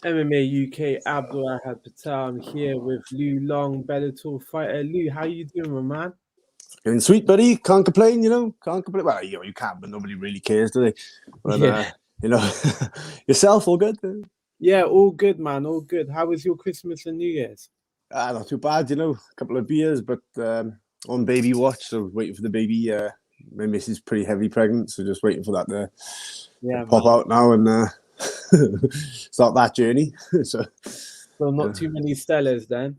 MMA UK, Abdul Ahad Patel. I'm here with Lou Long, Bellator fighter. Lou, how you doing, my man? Doing sweet, buddy. Can't complain, Can't complain. Well, you can, but nobody really cares, do they? But, Yeah, you know, yourself, all good? yeah, all good, man, all good. How was your Christmas and New Year's? Not too bad, A couple of beers, but on baby watch, so waiting for the baby. My missus is pretty heavy pregnant, so just waiting for that to Yeah, pop man. out now and start that journey. So, So not too many Stellas then.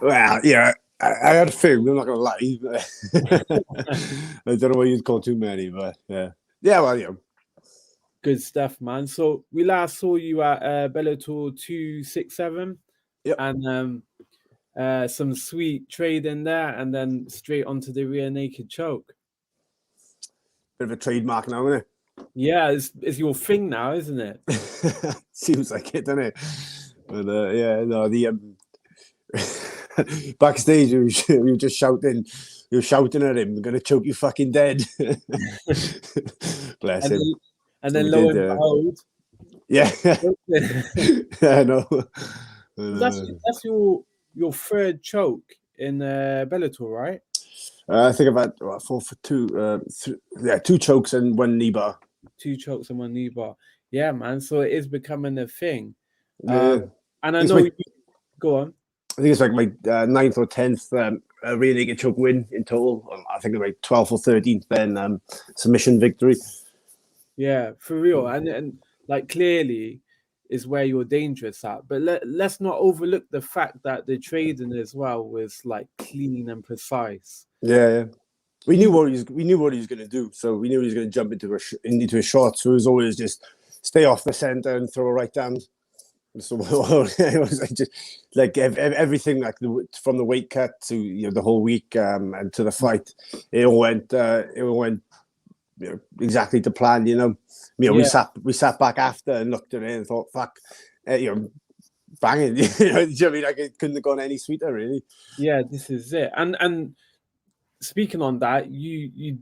well, yeah, I had a few. I'm not gonna lie. I don't know what you'd call too many, but yeah. Well, Good stuff, man. So we last saw you at Bellator 267, yep. and some sweet trade in there, and then straight onto the rear naked choke. Bit of a trademark now, isn't it? Yeah, it's your thing now, isn't it? Seems like it, doesn't it? But the backstage we were just shouting. You were shouting at him, "I'm gonna choke you fucking dead." Bless him. And then lo and behold, yeah, I know. That's your third choke in Bellator, right? I think I've had 4 for 2. 2 chokes and 1 knee bar. 2 chokes and 1 knee bar. Yeah, man. So it is becoming a thing. Yeah. And I know go on. I think it's like my 9th or 10th rear naked choke win in total. I think like 12th or 13th then submission victory. Yeah, for real. And like clearly is where you're dangerous at. But let's not overlook the fact that the trading as well was like clean and precise. Yeah. We knew what he was going to do, so we knew he was going to jump into a shot. So it was always just stay off the center and throw a right hand. So it was just like everything, like from the weight cut to the whole week and to the fight, it all went exactly to plan. We sat back after and looked at it and thought, fuck, banging. Do you know what I mean? Like it couldn't have gone any sweeter, really. Yeah, this is it. And speaking on that, you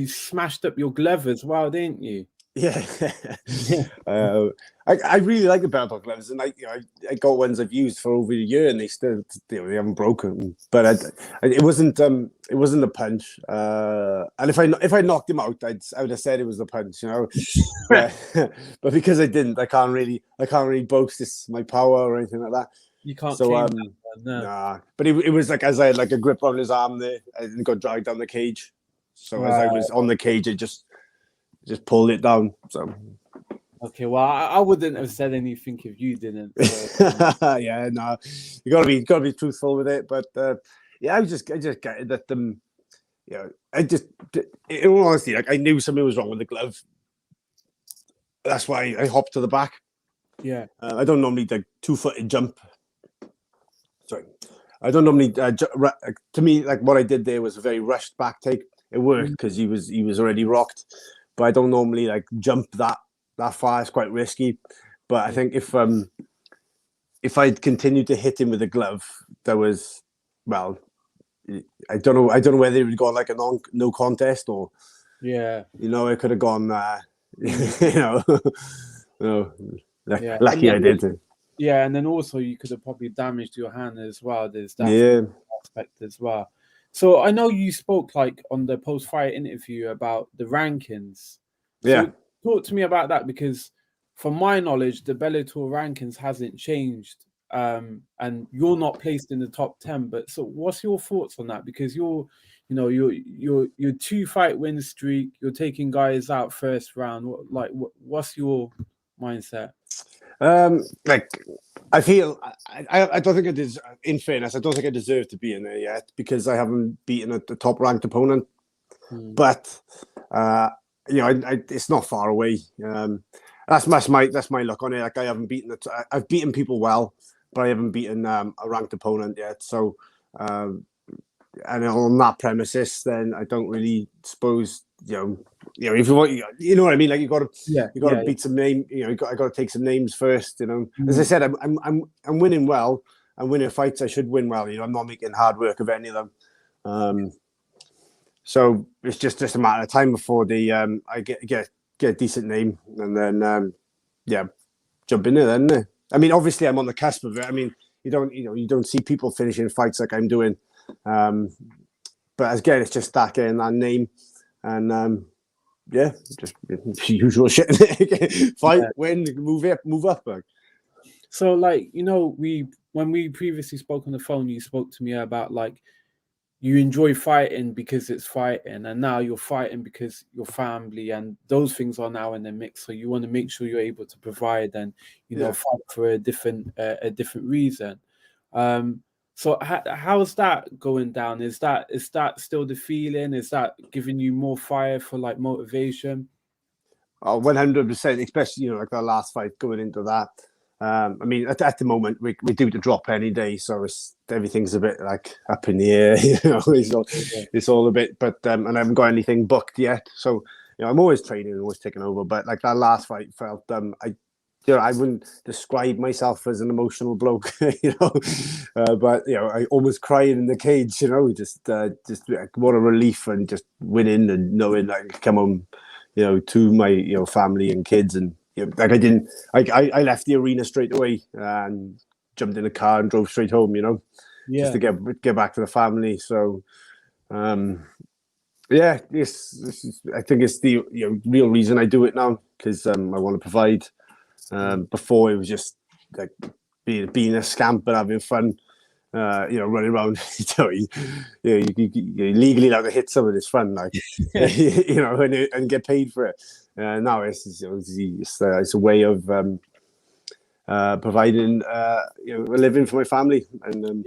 smashed up your glove as well, didn't you? Yeah. I really like the Bellator gloves, and I got ones I've used for over a year, and they still they haven't broken. But it wasn't a punch. And if I knocked him out, I would have said it was the punch, but because I didn't, I can't really boast my power or anything like that. You can't. So that one, no. nah. But it was like as I had like a grip on his arm there, and got dragged down the cage. So as I was on the cage, I just pulled it down. So okay, well, I wouldn't have said anything if you didn't. So. Yeah, no, you gotta be truthful with it. But I just get that in all honesty, like I knew something was wrong with the glove. That's why I hopped to the back. Yeah, I don't normally like 2-footed jump. Sorry, I don't normally. To me, like what I did there was a very rushed back take. It worked because he was already rocked. But I don't normally like jump that far. It's quite risky. But I think if I'd continued to hit him with a glove, there was, well, I don't know whether it would go like a no contest or it could have gone lucky I did. Yeah, and then also you could have probably damaged your hand as well. There's that aspect as well. So I know you spoke like on the post-fight interview about the rankings. So talk to me about that, because from my knowledge, the Bellator rankings hasn't changed, and you're not placed in the top 10. But so, what's your thoughts on that? Because you're 2-fight win streak. You're taking guys out first round. What's your mindset? Like I feel I don't think it is. In fairness, I don't think I deserve to be in there yet because I haven't beaten a top ranked opponent. But it's not far away. That's my luck on it. Like I haven't beaten I've beaten people well, but I haven't beaten a ranked opponent yet. So, and on that premises, then I don't really suppose if you want, you know what I mean. Like you got to beat some name. I got to take some names first. As I said, I'm winning well. I'm winning fights. I should win well. I'm not making hard work of any of them. So it's just a matter of time before I get a decent name, and then jump in there. Then I mean, obviously, I'm on the cusp of it. I mean, you don't see people finishing fights like I'm doing. But again, it's just that getting that name, and yeah, just usual shit. Fight, win, move up. Like. So, like, when we previously spoke on the phone, you spoke to me about like you enjoy fighting because it's fighting, and now you're fighting because your family and those things are now in the mix. So you want to make sure you're able to provide and fight for a different reason. So how's that going down? Is that still the feeling? Is that giving you more fire for like motivation? Oh, 100%, especially like the last fight going into that. I mean, at the moment we do the drop any day, so everything's a bit like up in the air. It's all a bit, but and I haven't got anything booked yet. So I'm always training and always taking over. But like that last fight felt I wouldn't describe myself as an emotional bloke, but I almost cried in the cage, just what a relief and just winning and knowing I could come home, to my family and kids and. Like I left the arena straight away and jumped in a car and drove straight home, just to get back to the family. So, yeah, I think it's the real reason I do it now because I want to provide. Before it was just like being a scamp and having fun, running around. You're legally allowed to hit someone. It's fun, like and get paid for it. Now it's a way of providing a living for my family, and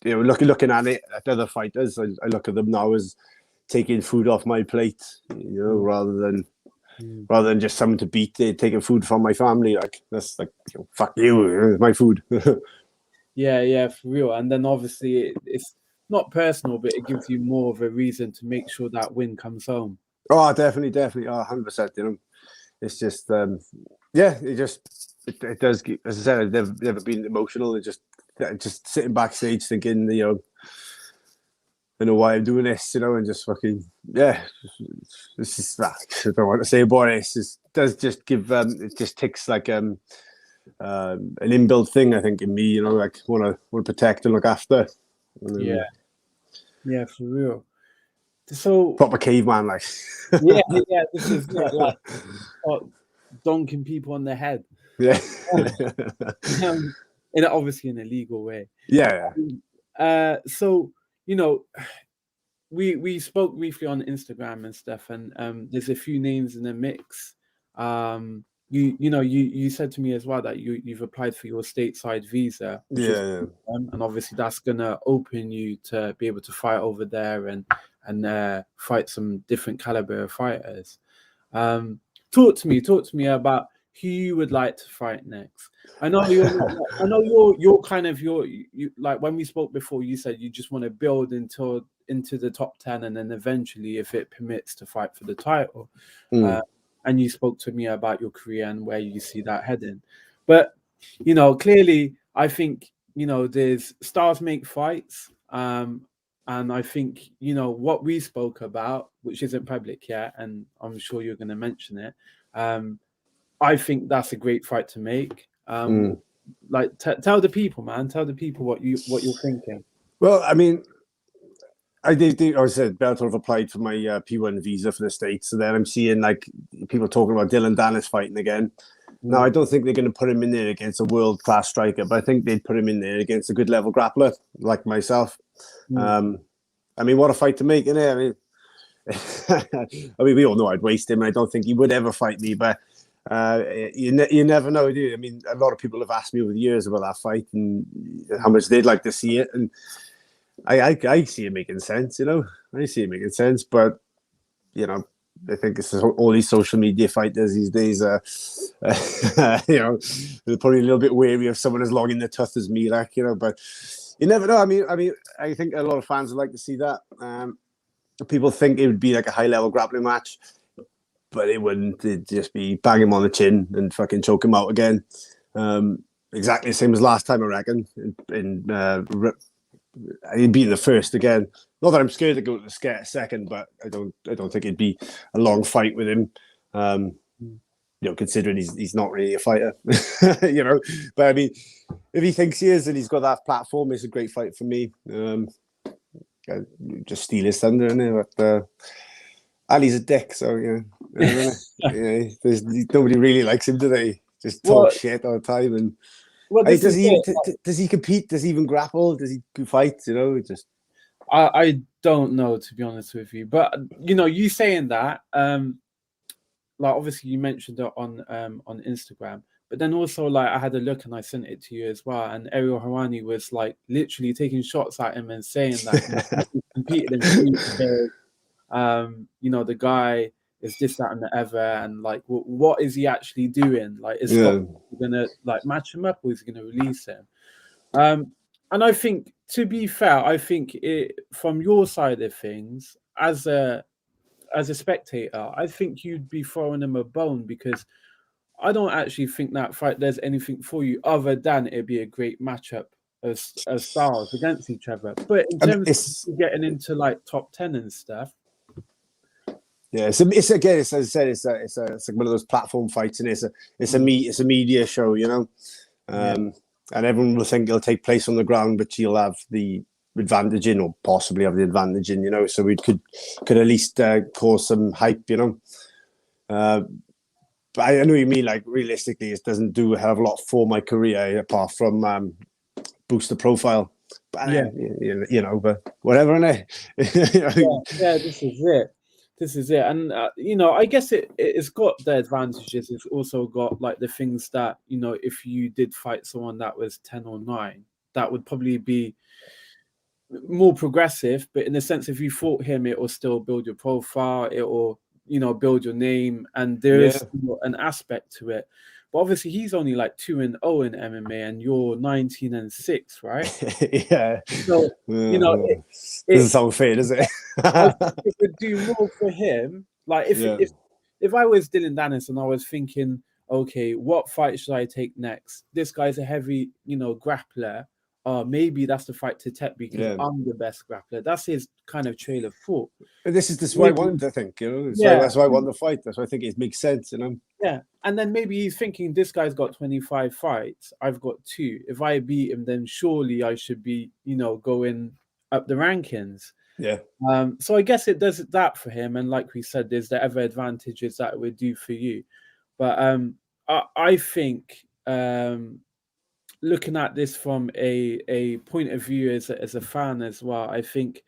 looking at it at other fighters, I look at them now as taking food off my plate, rather than just someone to beat. They're taking food from my family. Like that's like fuck you, it's my food. Yeah, for real. And then obviously it's not personal, but it gives you more of a reason to make sure that win comes home. Oh, definitely. 100%. It's just, it does. As I said, I've never been emotional. It's just sitting backstage thinking, I know why I'm doing this, and just fucking, this is that. I don't want to say about it. It does just give, it just takes like, an inbuilt thing, I think, in me, like want to protect and look after. Yeah, for real. So proper caveman, like. This is like donking people on the head. Yeah. Obviously in a legal way. Yeah. So we spoke briefly on Instagram and stuff, and there's a few names in the mix. You said to me as well that you've applied for your stateside visa. And obviously that's gonna open you to be able to fight over there and fight some different caliber of fighters. Talk to me about who you would like to fight next. I know you're kind of you like when we spoke before, you said you just want to build into the top 10 and then eventually, if it permits, to fight for the title. And you spoke to me about your career and where you see that heading. But clearly I think there's stars make fights. And I think what we spoke about, which isn't public yet, and I'm sure you're going to mention it. I think that's a great fight to make. Like tell the people, man. Tell the people what you're thinking. Well, I mean, I said Bellator have applied for my P1 visa for the States, and then I'm seeing like people talking about Dylan Dennis fighting again. Now, I don't think they're going to put him in there against a world-class striker, but I think they'd put him in there against a good level grappler like myself. I mean, what a fight to make, isn't it? I mean, we all know I'd waste him, and I don't think he would ever fight me, but you never know, do you? I mean, a lot of people have asked me over the years about that fight and how much they'd like to see it, and I see it making sense, I see it making sense, but I think it's all these social media fighters these days. They're probably a little bit wary of someone as long in the tooth as me, like But you never know. I mean, I think a lot of fans would like to see that. People think it would be like a high level grappling match, but it wouldn't. It'd just be bang him on the chin and fucking choke him out again. Exactly the same as last time, I reckon. He'd be in the first again. Not that I'm scared to go to the second, but I don't think it'd be a long fight with him. considering he's not really a fighter, But I mean, if he thinks he is and he's got that platform, it's a great fight for me. Just steal his thunder, innit? But Ali's a dick, so there's nobody really likes him, do they? Just talk shit all the time. And does he compete? Does he even grapple? Does he fight? Just I don't know, to be honest with you. But you saying that, like obviously you mentioned it on Instagram, but then also like I had a look and I sent it to you as well. And Ariel Harani was like literally taking shots at him and saying that he competed in 3 years. The guy is this, that, and the other, and like, what is he actually doing? Like, is Scott gonna like match him up, or is he gonna release him? And I think, to be fair, I think from your side of things, as a spectator, I think you'd be throwing him a bone, because I don't actually think that fight there's anything for you other than it'd be a great matchup as styles against each other. But in terms of getting into like top 10 and stuff. Yeah, it's as I said, it's like one of those platform fights, and it's a media show, and everyone will think it'll take place on the ground, but you'll have the advantage or possibly have the advantage so we could at least cause some hype, But I know what you mean. Like, realistically, it doesn't do a hell of a lot for my career apart from boost the profile. But but whatever, innit? This is it. And I guess it's got the advantages. It's also got like the things that if you did fight someone that was 10 or 9, that would probably be more progressive. But in the sense, if you fought him, it will still build your profile. It will build your name, and there is an aspect to it. But obviously, he's only like 2-0 in MMA, and you're 19-6, right? Yeah. So this is so fair, is it? I think it would do more for him. Like if I was Dylan Dennis and I was thinking, okay, what fight should I take next? This guy's a heavy, grappler. Maybe that's the fight to take because I'm the best grappler. That's his kind of trail of thought. This is what I wanted to think, that's why I want the fight. That's why I think it makes sense, Yeah, and then maybe he's thinking, this guy's got 25 fights. I've got 2. If I beat him, then surely I should be, going up the rankings. Yeah. So I guess it does that for him, and like we said, there's the other advantages that it would do for you. But I think looking at this from a point of view as a fan as well, I think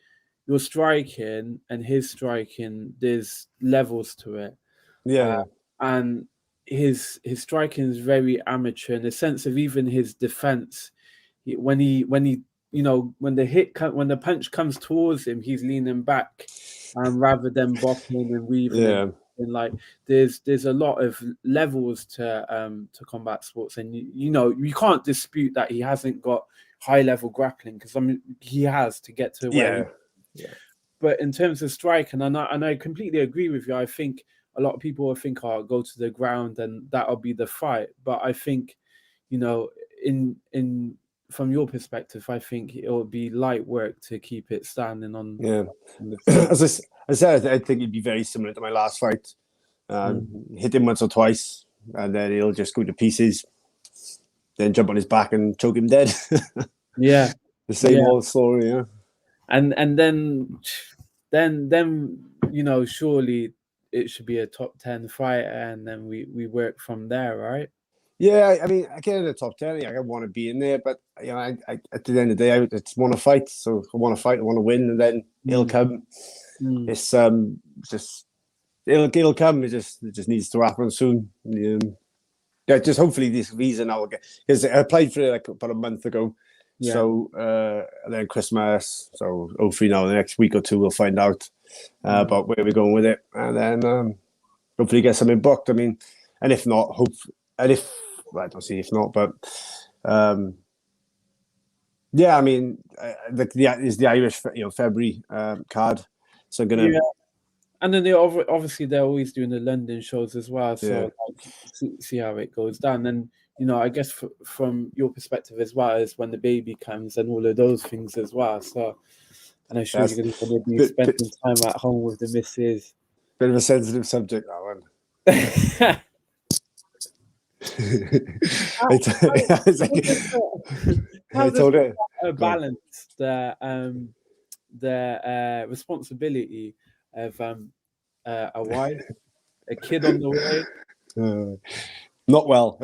your striking and his striking, there's levels to it. Yeah. And his striking is very amateur in the sense of even his defense. When the punch comes towards him, he's leaning back, rather than bopping and weaving. Yeah. And like there's a lot of levels to combat sports, and you can't dispute that he hasn't got high level grappling, because he has to get to where. Yeah. But in terms of striking, and I completely agree with you. I think a lot of people will think, "Oh, go to the ground and that'll be the fight." But I think, in from your perspective, I think it will be light work to keep it standing on. Yeah. As I said, I think it'd be very similar to my last fight. Hit him once or twice, and then he'll just go to pieces, then jump on his back and choke him dead. Yeah. The same old story, yeah. And then surely it should be a top 10 fighter, and then we work from there, right? Yeah, I mean, I get in the top 10. I want to be in there, but I at the end of the day, I just want to fight. So I want to fight, I want to win, and then it'll come. It's just it'll come. It just needs to happen soon. Just hopefully this visa now will get, because I applied for it like about a month ago. Yeah. So and then Christmas. So hopefully now the next week or two we'll find out about where we're going with it, and then hopefully get something booked. I mean, and if not, I don't see if not, but yeah, I mean, is the Irish February card, so I'm gonna. Yeah. And then they're always doing the London shows as well, so see how it goes down. And I guess from your perspective as well, is when the baby comes and all of those things as well. So, and I'm sure you're going to be spending time at home with the missus. Bit of a sensitive subject, that one. How, I how does told her. balance the responsibility of a wife, a kid on the way? Not well.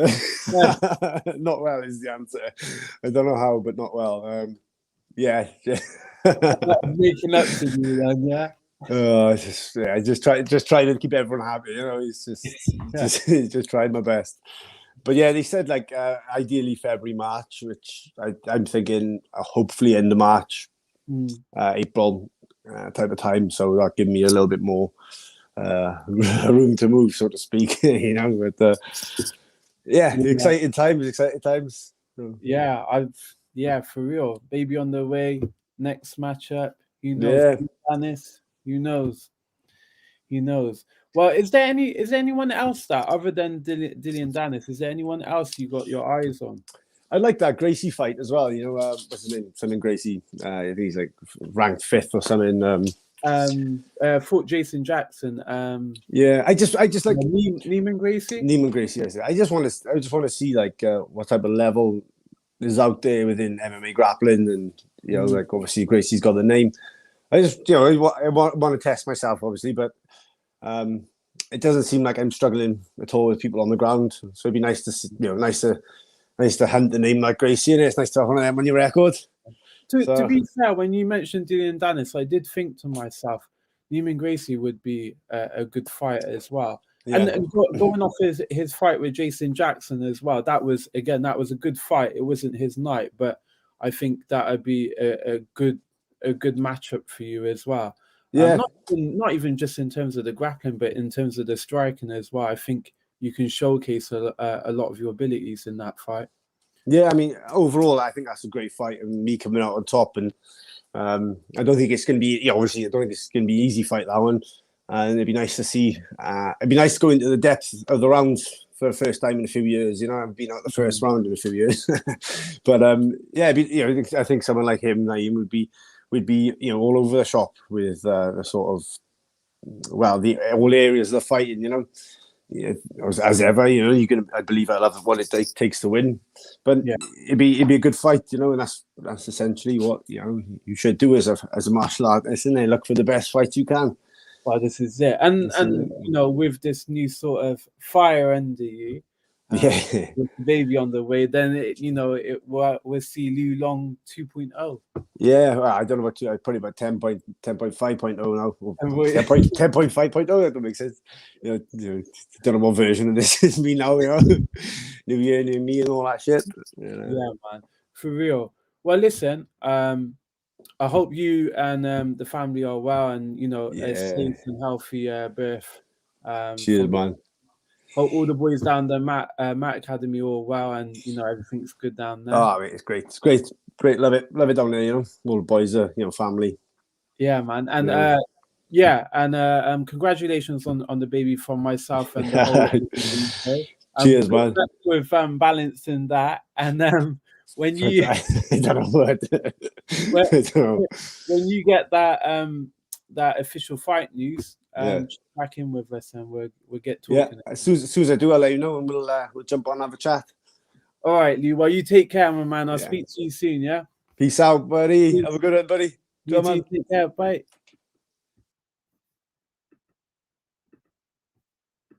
Yeah. Not well is the answer. I don't know how, but not well. Yeah. Making up to you then, yeah. I just try to keep everyone happy. You know, it's just tried my best. But yeah, they said like ideally February, March, which I'm thinking hopefully end of March, April type of time. So that give me a little bit more room to move, so to speak. You know, but exciting times. Yeah, for real. Baby on the way. Next matchup. Who knows? Yeah. Dennis. Who knows? Who knows? Well, is there anyone else that other than Dillian Dennis? Is there anyone else you got your eyes on? I like that Gracie fight as well. You know, what's his name? Something Gracie. I think he's like ranked 5th or something. Fought Jason Jackson. Yeah, I just like Neiman Gracie. Neiman Gracie. I just want to see like what type of level is out there within MMA grappling, and you know, like obviously Gracie's got the name. I just I want to test myself, obviously, but it doesn't seem like I'm struggling at all with people on the ground. So it'd be nice to see, nice to hunt the name like Gracie, and it's nice to have one of them on your record. To be fair, when you mentioned Dillian Dennis, I did think to myself, Neiman Gracie would be a good fighter as well. Yeah. And going off his fight with Jason Jackson as well, that was a good fight. It wasn't his night, but I think that would be a good matchup for you as well. Yeah, not even just in terms of the grappling, but in terms of the striking as well. I think you can showcase a lot of your abilities in that fight. Yeah, I mean, overall, I think that's a great fight, and me coming out on top. And I don't think it's going to be, obviously, I don't think it's going to be an easy fight, that one. And it'd be nice to see. It'd be nice to go into the depth of the rounds for the first time in a few years. You know, I've been out the first round in a few years, but I think someone like him, Naeem, would be all over the shop with the sort of all areas of the fighting. You know. Yeah, as ever, I believe I love what it takes to win, but it'd be a good fight, and that's essentially what you should do as a martial artist, and look for the best fight you can. Well, this is it, and with this new sort of fire under you, with the baby on the way, then we'll see Liu Long 2.0. Yeah, well, I don't know what you. I probably about 10.5.0 now. 10.5.0. That don't make sense. Don't know what version of this is me now. New year, new me, and all that shit. Yeah, man, for real. Well, listen. I hope you and the family are well, and a safe and healthy birth. Cheers, man. Hope all the boys down the Matt Academy all well, and everything's good down there. Oh, it's great. It's great. Great. Love it down there. All the boys are family. Yeah, man. And congratulations on the baby from myself and the whole Cheers, man. With balancing that, and when you I don't know what. when you get that official fight news, back in with us and we'll get talking. Yeah, as soon as I do, I'll let you know, and we'll jump on and have a chat. All right, Lou. Well, you take care, my man. I'll speak to you soon. Yeah. Peace out, buddy. Have a good one, buddy. You too. Take care. Bye.